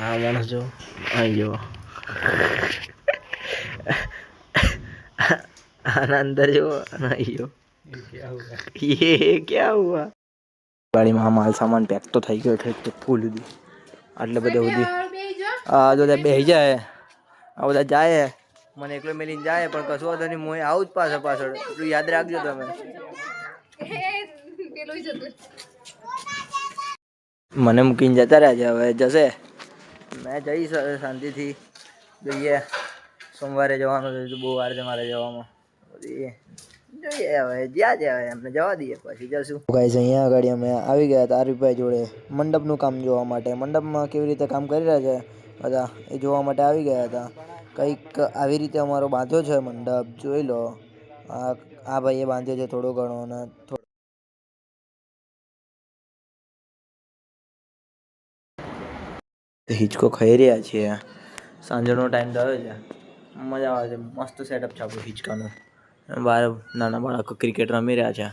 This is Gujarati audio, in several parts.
આ માણસ જો અહીં જો આના અંદર जो नहीं जो ये क्या हुआ ગાડીમાં માલ સામાન પેક તો થઈ ગયો છે ફૂલ દી આટલે બધે ઉધી આ જો બેહી જાય આ બધા જાય મને એકલો મેલીને જાય પણ કશું વાંધો નહીં હું આવું જ પાછળ એટલું યાદ રાખજો તમે મને મૂકીને જતા રહ્યા છે હવે જશે મેં જઈશ શાંતિથી જોઈએ સોમવારે જવાનું છે બહુ વાર છે મારે જવામાં જોઈએ હવે જ્યાં જાય એમને જવા દઈએ પછી જશું ગાઈસ અહીંયા આગળ અમે આવી ગયા હતા આરીફભાઈ જોડે મંડપનું કામ જોવા માટે મંડપમાં કેવી રીતે કામ કરી રહ્યા છે બધા એ જોવા માટે આવી ગયા હતા કંઈક આવી રીતે અમારો બાંધ્યો છે મંડપ જોઈ લો આ ભાઈએ બાંધ્યો છે થોડો ઘણો અને હિંચકો ખાઈ રહ્યા છીએ સાંજનો ટાઈમ થયો છે મજા આવે છે મસ્ત સેટઅપ છે આપણું હિંચકાનું બહાર નાના બાળકો ક્રિકેટ રમી રહ્યા છે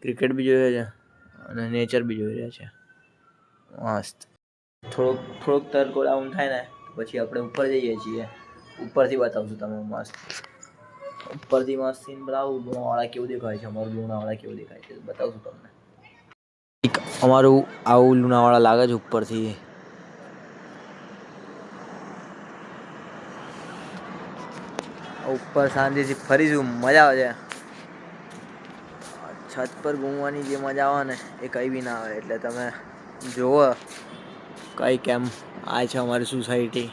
ક્રિકેટ બી જોઈ રહ્યા છે અને નેચર બી જોઈ રહ્યા છે મસ્ત થોડોક તડકો ડાઉન થાય ને પછી આપણે ઉપર જઈએ છીએ ઉપરથી બતાવશું તમે મસ્ત ઉપરથી મસ્ત સીન બનાવું લુણાવાડા કેવું દેખાય છે અમારું લુણાવાડા કેવું દેખાય છે બતાવશું તમને અમારું આવું લુણાવાડા લાગે છે ઉપરથી ઉપર શાંતિથી ફરીશું મજા આવે છે છત પર ઘૂમવાની જે મજા આવે ને એ કંઈ બી ના આવે એટલે તમે જુઓ કઈ કેમ આ છે અમારી સોસાયટી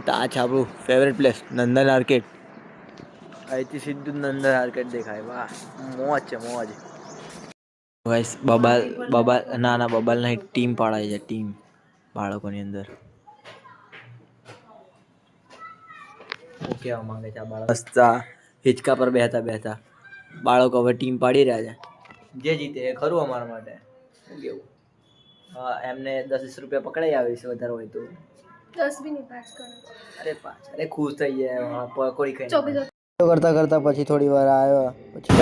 તો આ છે આપણું ફેવરેટ પ્લેસ નંદન આર્કેડ અહીંથી સીધું નંદન આર્કેડ દેખાય વાહ મોજ છે મોજ ગાઈસ બબાલ ના બબાલની ટીમ પાડાય છે ટીમ બાળકોની અંદર કેવા માંગે છે આ બાળક હસતા હિંચકા પર બેહતા બાળકો હવે ટીમ પાડી રહ્યા છે જે જીતે એ ખરું અમારા માટે શું કેવું હા એમને 10-20 રૂપિયા પકડાઈ આવીશ વધારે હોય તો 10 બી નહીં 5 કરો અરે 5 અરે ખુશ થઈ જાય પકોડી ખાઈને કરતા પછી થોડી વાર આવ્યો પછી